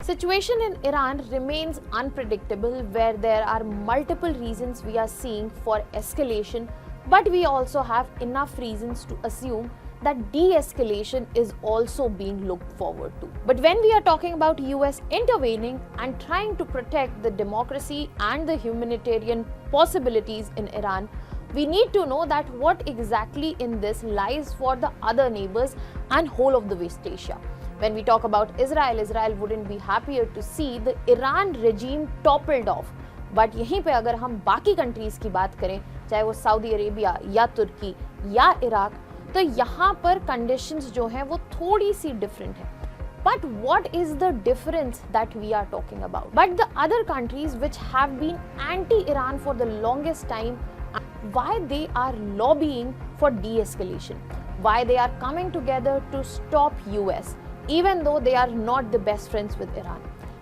Situation in Iran remains unpredictable, where there are multiple reasons we are seeing for escalation, but we also have enough reasons to assume that de-escalation is also being looked forward to. But when we are talking about US intervening and trying to protect the democracy and the humanitarian possibilities in Iran, we need to know that what exactly in this lies for the other neighbors and whole of the West Asia. When we talk about Israel, Israel wouldn't be happier to see the Iran regime toppled off. But यहीं पे अगर हम बाकी countries की बात करें, चाहे वो सऊदी अरेबिया या तुर्की या इराक, तो यहाँ पर कंडीशंस जो हैं वो थोड़ी सी डिफरेंट है. But what is the difference that we are talking about? But the other countries which have been anti-Iran for the longest time, why they are lobbying for de-escalation, why they are coming together to stop US, even though they are not the best friends with Iran.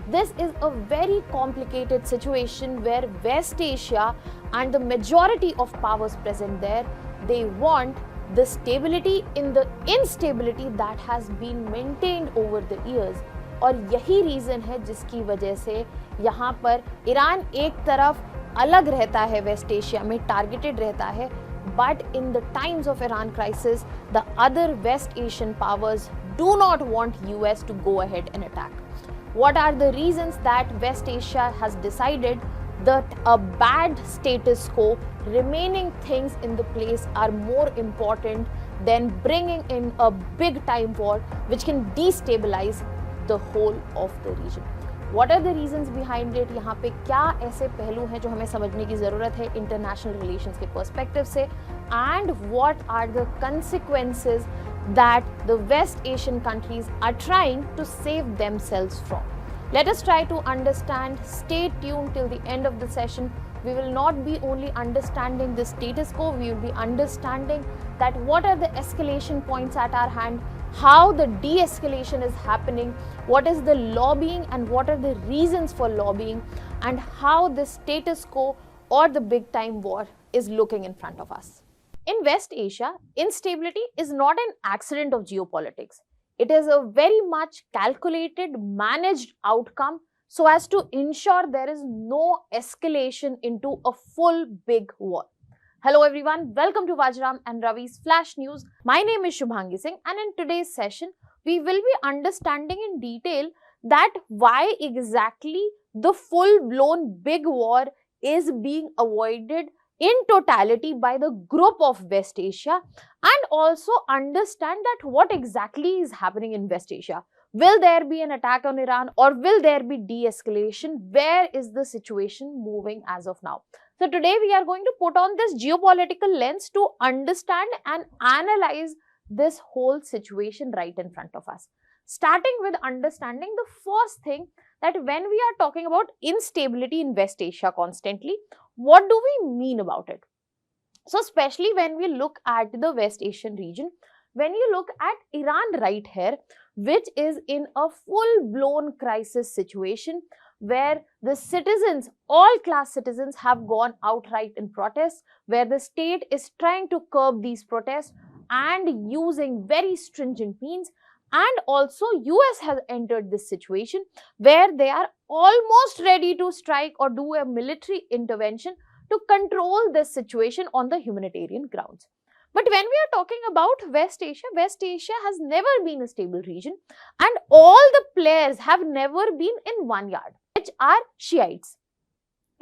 This is a very complicated situation where West Asia and the majority of powers present there, they want the stability in the instability that has been maintained over the years. और यही reason है जिसकी वजह से यहाँ पर Iran एक तरफ अलग रहता है, वेस्ट एशिया में टारगेटेड रहता है, but in the times of Iran crisis, the other West Asian powers do not want US to go ahead and attack. What are the reasons that West Asia has decided that a bad status quo, remaining things in the place are more important than bringing in a big time war which can destabilize the whole of the region? What are the reasons behind it? यहाँ पे क्या ऐसे पहलू हैं जो हमें समझने की ज़रूरत है इंटरनेशनल रिलेशंस के पर्सपेक्टिव से, and what are the consequences that the West Asian countries are trying to save themselves from? Let us try to understand. Stay tuned till the end of the session. We will not be only understanding the status quo, we will be understanding that what are the escalation points at our hand, how the de-escalation is happening, what is the lobbying and what are the reasons for lobbying, and how the status quo or the big time war is looking in front of us. In West Asia, instability is not an accident of geopolitics. It is a very much calculated, managed outcome so as to ensure there is no escalation into a full big war. Hello everyone, welcome to Vajiram and Ravi's Flash News. My name is Shubhangi Singh, and in today's session, we will be understanding in detail that why exactly the full-blown big war is being avoided in totality by the group of West Asia, and also understand that what exactly is happening in West Asia. Will there be an attack on Iran or will there be de-escalation? Where is the situation moving as of now? So today we are going to put on this geopolitical lens to understand and analyze this whole situation right in front of us. Starting with understanding the first thing, that when we are talking about instability in West Asia constantly, what do we mean about it? So especially when we look at the West Asian region, when you look at Iran right here, which is in a full-blown crisis situation where the citizens, all class citizens, have gone outright in protest, where the state is trying to curb these protests and using very stringent means, and also US has entered this situation where they are almost ready to strike or do a military intervention to control this situation on the humanitarian grounds. But when we are talking about West Asia has never been a stable region, and all the players have never been in one yard, which are Shiites.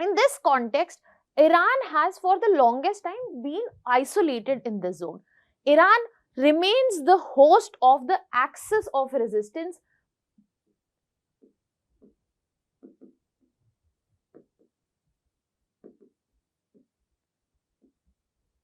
In this context, Iran has for the longest time been isolated in this zone. Iran remains the host of the axis of resistance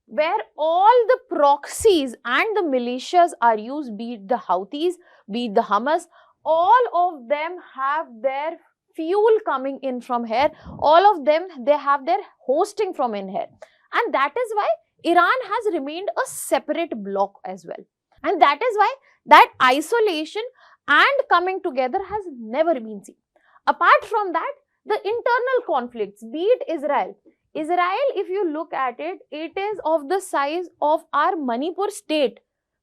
where all the proxies and the militias are used, be it the Houthis, be it the Hamas, all of them have their fuel coming in from here, all of them, they have their hosting from in here. And that is why Iran has remained a separate bloc as well. And that is why that isolation and coming together has never been seen. Apart from that, the internal conflicts, be it Israel, if you look at it, it is of the size of our Manipur state.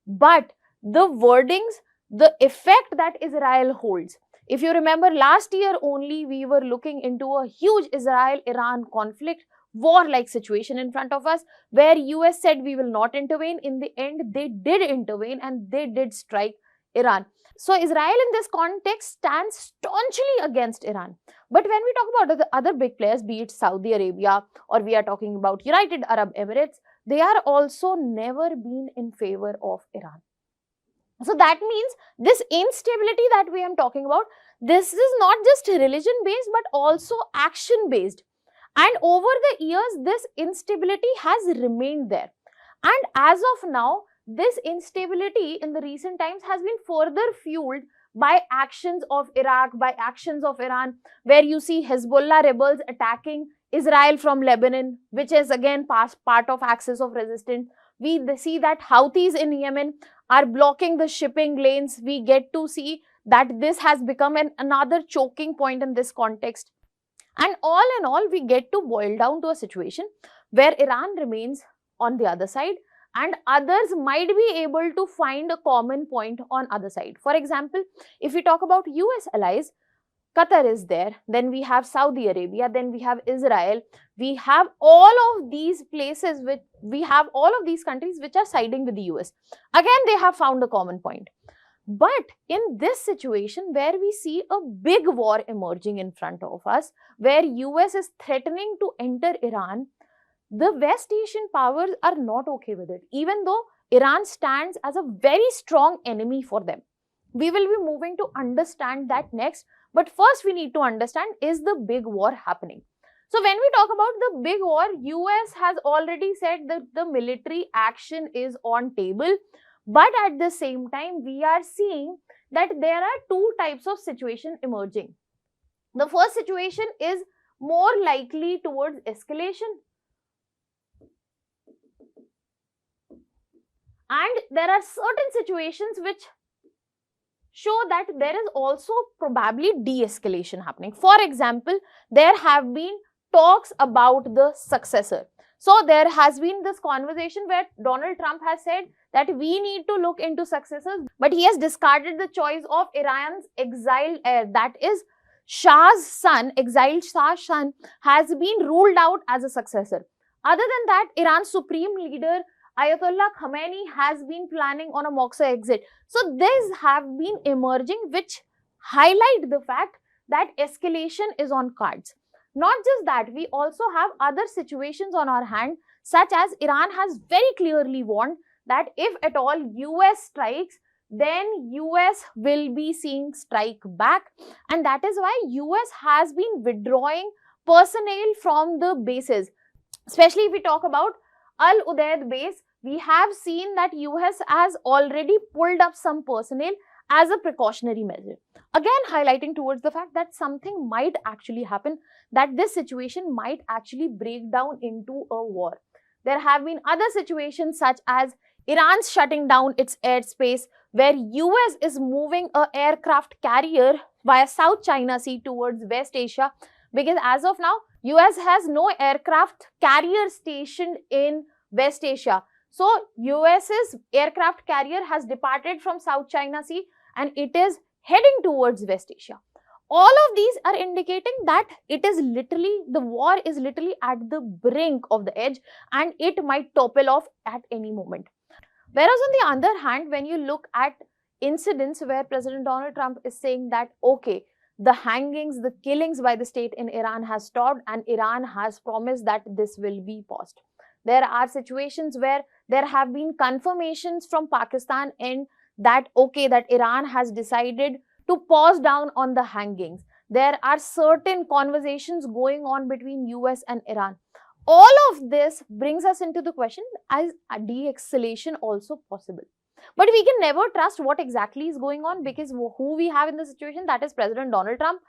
But the wordings, the effect that Israel holds, If you remember, last year only we were looking into a huge Israel-Iran conflict, war-like situation in front of us, where US said we will not intervene. In the end, they did intervene and they did strike Iran. So Israel in this context stands staunchly against Iran. But when we talk about the other big players, be it Saudi Arabia or we are talking about United Arab Emirates, they are also never been in favor of Iran. So that means this instability that we am talking about, this is not just religion based but also action based. And over the years, this instability has remained there. And as of now, this instability in the recent times has been further fueled by actions of Iraq, by actions of Iran, where you see Hezbollah rebels attacking Israel from Lebanon, which is again part of axis of resistance. We see that Houthis in Yemen are blocking the shipping lanes. We get to see that this has become another choking point in this context. And all in all, we get to boil down to a situation where Iran remains on the other side and others might be able to find a common point on other side. For example, if we talk about US allies, Qatar is there, then we have Saudi Arabia, then we have Israel, we have all of these places, we have all of these countries which are siding with the US. Again, they have found a common point. But in this situation where we see a big war emerging in front of us, where US is threatening to enter Iran, the West Asian powers are not okay with it, even though Iran stands as a very strong enemy for them. We will be moving to understand that next. But first we need to understand, is the big war happening? So when we talk about the big war, US has already said that the military action is on table. But at the same time, we are seeing that there are two types of situation emerging. The first situation is more likely towards escalation. And there are certain situations which show that there is also probably de-escalation happening. For example, there have been talks about the successor. So there has been this conversation where Donald Trump has said that we need to look into successors, but he has discarded the choice of Iran's exiled heir, that is Shah's son, exiled Shah's son, has been ruled out as a successor. Other than that, Iran's supreme leader Ayatollah Khamenei has been planning on a Moxa exit. So these have been emerging which highlight the fact that escalation is on cards. Not just that, we also have other situations on our hand, such as Iran has very clearly warned that if at all US strikes, then US will be seeing strike back, and that is why US has been withdrawing personnel from the bases. Especially if we talk about Al Udeid base, we have seen that US has already pulled up some personnel as a precautionary measure. Again, highlighting towards the fact that something might actually happen, that this situation might actually break down into a war. There have been other situations such as Iran's shutting down its airspace, where US is moving an aircraft carrier via South China Sea towards West Asia, because as of now, US has no aircraft carrier stationed in West Asia. So, US's aircraft carrier has departed from South China Sea and it is heading towards West Asia. All of these are indicating that it is literally, the war is literally at the brink of the edge and it might topple off at any moment. Whereas on the other hand, when you look at incidents where President Donald Trump is saying that, okay, the hangings, the killings by the state in Iran has stopped and Iran has promised that this will be paused. There are situations where there have been confirmations from Pakistan and that, okay, that Iran has decided to pause down on the hangings. There are certain conversations going on between US and Iran. All of this brings us into the question, is de-escalation also possible? But we can never trust what exactly is going on, because who we have in the situation, that is President Donald Trump.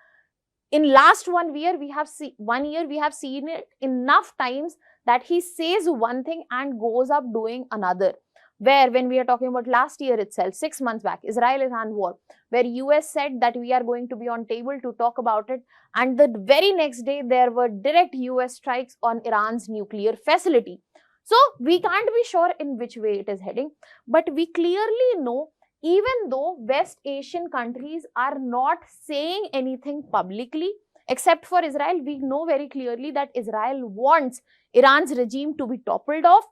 In last 1 year, we have seen it enough times that he says one thing and goes up doing another. Where when we are talking about last year itself, 6 months back, Israel-Iran war, where US said that we are going to be on table to talk about it, and the very next day there were direct US strikes on Iran's nuclear facility. So we can't be sure in which way it is heading, but we clearly know even though West Asian countries are not saying anything publicly, except for Israel. We know very clearly that Israel wants Iran's regime to be toppled off,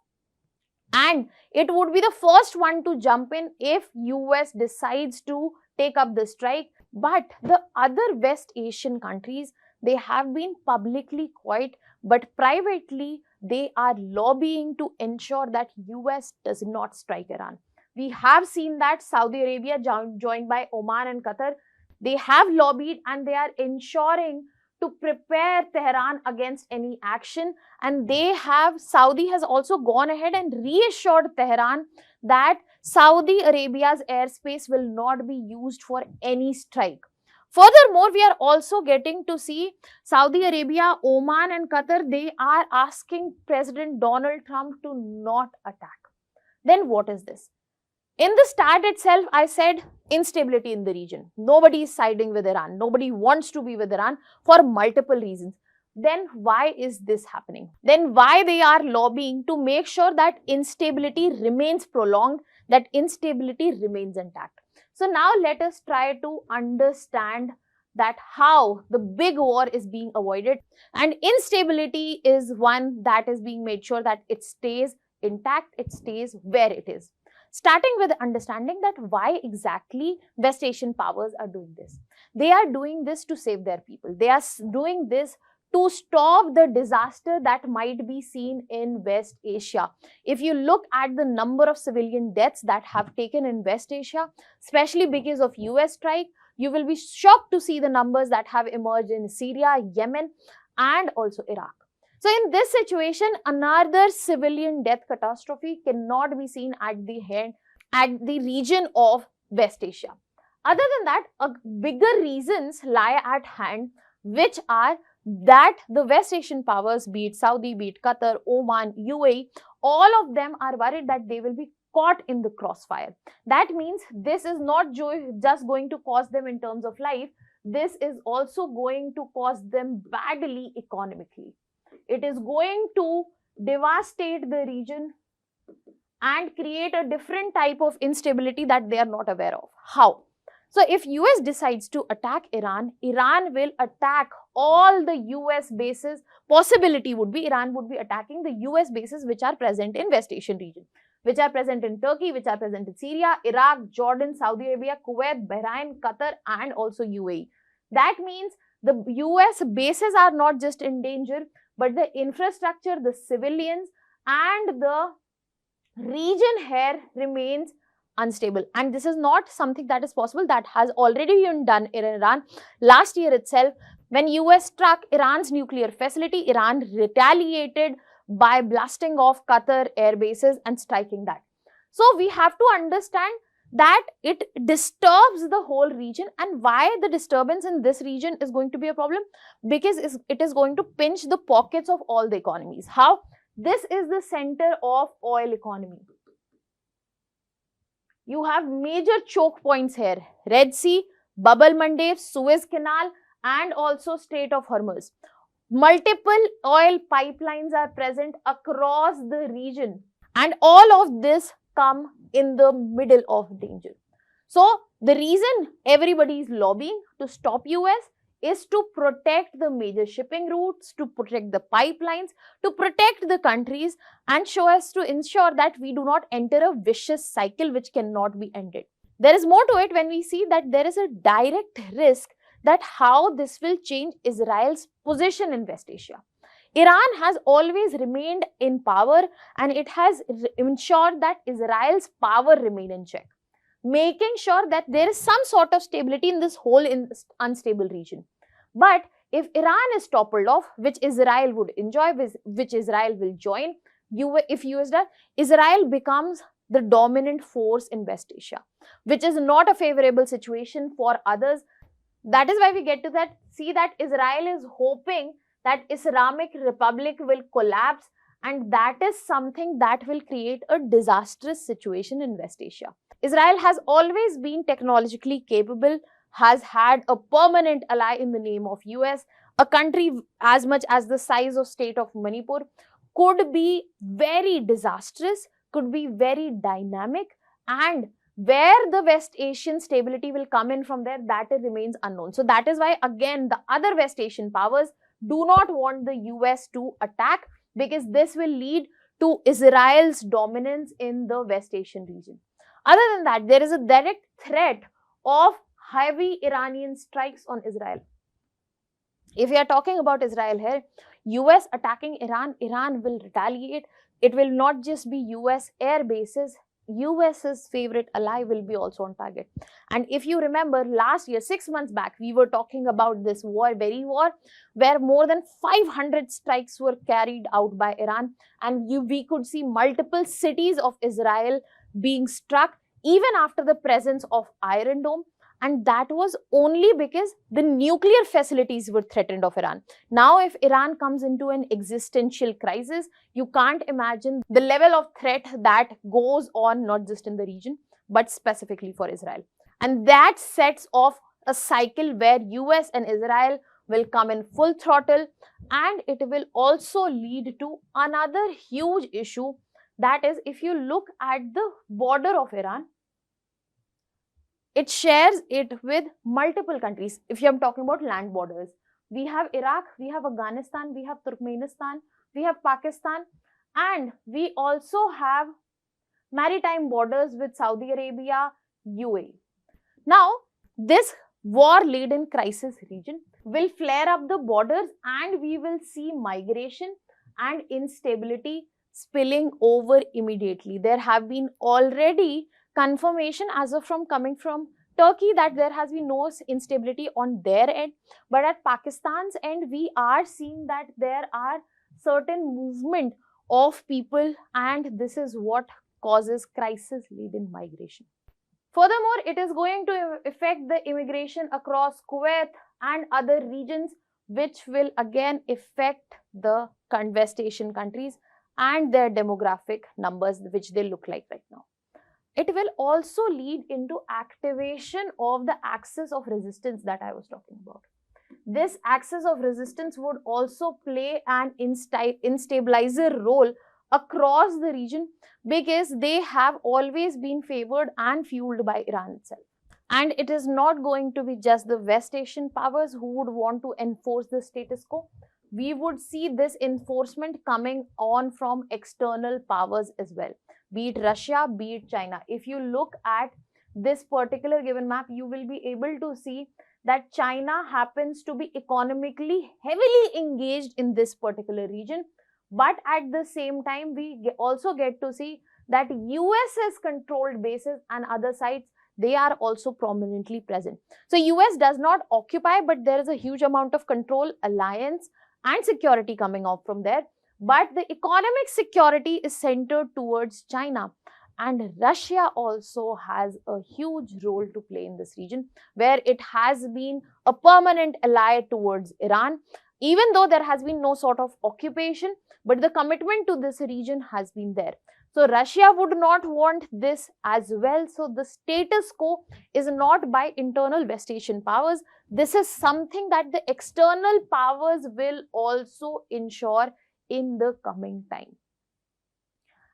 and it would be the first one to jump in if US decides to take up the strike. But the other West Asian countries, they have been publicly quiet, but privately they are lobbying to ensure that US does not strike Iran. We have seen that Saudi Arabia, joined by Oman and Qatar, they have lobbied and they are ensuring to prepare Tehran against any action. And Saudi has also gone ahead and reassured Tehran that Saudi Arabia's airspace will not be used for any strike. Furthermore, we are also getting to see Saudi Arabia, Oman and Qatar, they are asking President Donald Trump to not attack. Then what is this? In the start itself, I said instability in the region. Nobody is siding with Iran. Nobody wants to be with Iran for multiple reasons. Then why is this happening? Then why they are lobbying to make sure that instability remains prolonged, that instability remains intact. So now let us try to understand that how the big war is being avoided, and instability is one that is being made sure that it stays intact, it stays where it is. Starting with understanding that why exactly West Asian powers are doing this. They are doing this to save their people. They are doing this to stop the disaster that might be seen in West Asia. If you look at the number of civilian deaths that have taken in West Asia, especially because of US strike, you will be shocked to see the numbers that have emerged in Syria, Yemen, and also Iraq. So in this situation, another civilian death catastrophe cannot be seen at the region of West Asia. Other than that, bigger reasons lie at hand, which are that the West Asian powers, be it Saudi, be it Qatar, Oman, UAE, all of them are worried that they will be caught in the crossfire. That means this is not just going to cost them in terms of life, this is also going to cost them badly economically. It is going to devastate the region and create a different type of instability that they are not aware of. How? So if US decides to attack Iran, Iran will attack all the US bases. Possibility would be Iran would be attacking the US bases which are present in West Asian region, which are present in Turkey, which are present in Syria, Iraq, Jordan, Saudi Arabia, Kuwait, Bahrain, Qatar, and also UAE. That means the US bases are not just in danger, but the infrastructure, the civilians, and the region here remains unstable. And this is not something that is possible. That has already been done in Iran. Last year itself, when US struck Iran's nuclear facility, Iran retaliated by blasting off Qatar air bases and striking that. So we have to understand that it disturbs the whole region. And why the disturbance in this region is going to be a problem? Because it is going to pinch the pockets of all the economies. How? This is the center of oil economy. You have major choke points here: Red Sea, Bab el-Mandeb, Suez Canal, and also Strait of Hormuz. Multiple oil pipelines are present across the region, and all of this come in the middle of danger. So the reason everybody is lobbying to stop US is to protect the major shipping routes, to protect the pipelines, to protect the countries, and show us to ensure that we do not enter a vicious cycle which cannot be ended. There is more to it when we see that there is a direct risk that how this will change Israel's position in West Asia. Iran has always remained in power, and it has ensured that Israel's power remain in check, making sure that there is some sort of stability in this whole unstable region. But if Iran is toppled off, which Israel would enjoy, which Israel will join, if US does, Israel becomes the dominant force in West Asia, which is not a favorable situation for others. That is why we get to see that Israel is hoping that Islamic Republic will collapse, and that is something that will create a disastrous situation in West Asia. Israel has always been technologically capable, has had a permanent ally in the name of US. A country as much as the size of state of Manipur could be very disastrous, could be very dynamic, and Where the West Asian stability will come in from there, that remains unknown. So that is why, again, the other West Asian powers do not want the US to attack, because this will lead to Israel's dominance in the West Asian region. Other than that, there is a direct threat of heavy Iranian strikes on Israel. If we are talking about Israel here, US attacking Iran, Iran will retaliate. It will not just be US air bases, US's favorite ally will be also on target. And if you remember last year, 6 months back, we were talking about this war, very war, where more than 500 strikes were carried out by Iran, and we could see multiple cities of Israel being struck even after the presence of Iron Dome. And that was only because the nuclear facilities were threatened of Iran. Now, if Iran comes into an existential crisis, you can't imagine the level of threat that goes on not just in the region, but specifically for Israel. And that sets off a cycle where US and Israel will come in full throttle, and it will also lead to another huge issue. That is, if you look at the border of Iran, it shares it with multiple countries. If you are talking about land borders, we have Iraq, we have Afghanistan, we have Turkmenistan, we have Pakistan, and we also have maritime borders with Saudi Arabia, UAE. Now, this war-laden crisis region will flare up the borders, and we will see migration and instability spilling over immediately. There have been already confirmation as of coming from Turkey that there has been no instability on their end, but at Pakistan's end, we are seeing that there are certain movement of people, and this is what causes crisis-laden migration. Furthermore, it is going to affect the immigration across Kuwait and other regions, which will again affect the West Asian countries and their demographic numbers, which they look like right now. It will also lead into activation of the axis of resistance that I was talking about. This axis of resistance would also play an instabilizer role across the region, because they have always been favored and fueled by Iran itself. And it is not going to be just the West Asian powers who would want to enforce the status quo. We would see this enforcement coming on from external powers as well, be it Russia, be it China. If you look at this particular given map, you will be able to see that China happens to be economically heavily engaged in this particular region. But at the same time, we also get to see that US has controlled bases and other sites, they are also prominently present. So US does not occupy, but there is a huge amount of control, alliance and security coming out from there. But the economic security is centered towards China. And Russia also has a huge role to play in this region, where it has been a permanent ally towards Iran, even though there has been no sort of occupation, but the commitment to this region has been there. So Russia would not want this as well. So the status quo is not by internal West Asian powers. This is something that the external powers will also ensure in the coming time.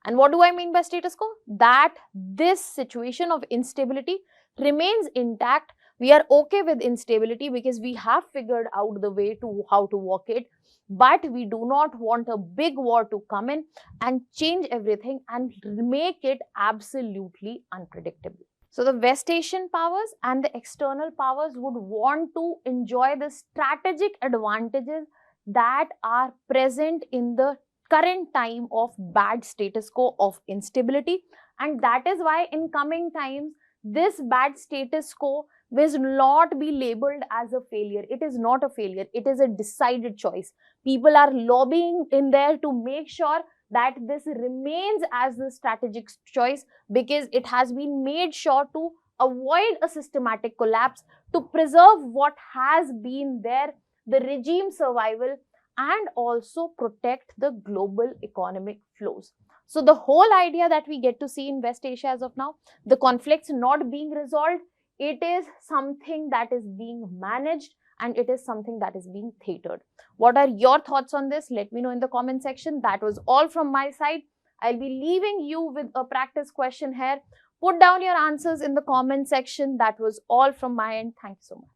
And what do I mean by status quo? That this situation of instability remains intact. We are okay with instability because we have figured out the way to how to walk it. But we do not want a big war to come in and change everything and make it absolutely unpredictable. So the West Asian powers and the external powers would want to enjoy the strategic advantages that are present in the current time of bad status quo of instability. And that is why in coming times, this bad status quo will not be labeled as a failure. It is not a failure. It is a decided choice. People are lobbying in there to make sure that this remains as the strategic choice, because it has been made sure to avoid a systematic collapse, to preserve what has been there, the regime survival, and also protect the global economic flows. So the whole idea that we get to see in West Asia as of now, the conflicts not being resolved, it is something that is being managed and it is something that is being theatered. What are your thoughts on this? Let me know in the comment section. That was all from my side. I'll be leaving you with a practice question here. Put down your answers in the comment section. That was all from my end. Thank you so much.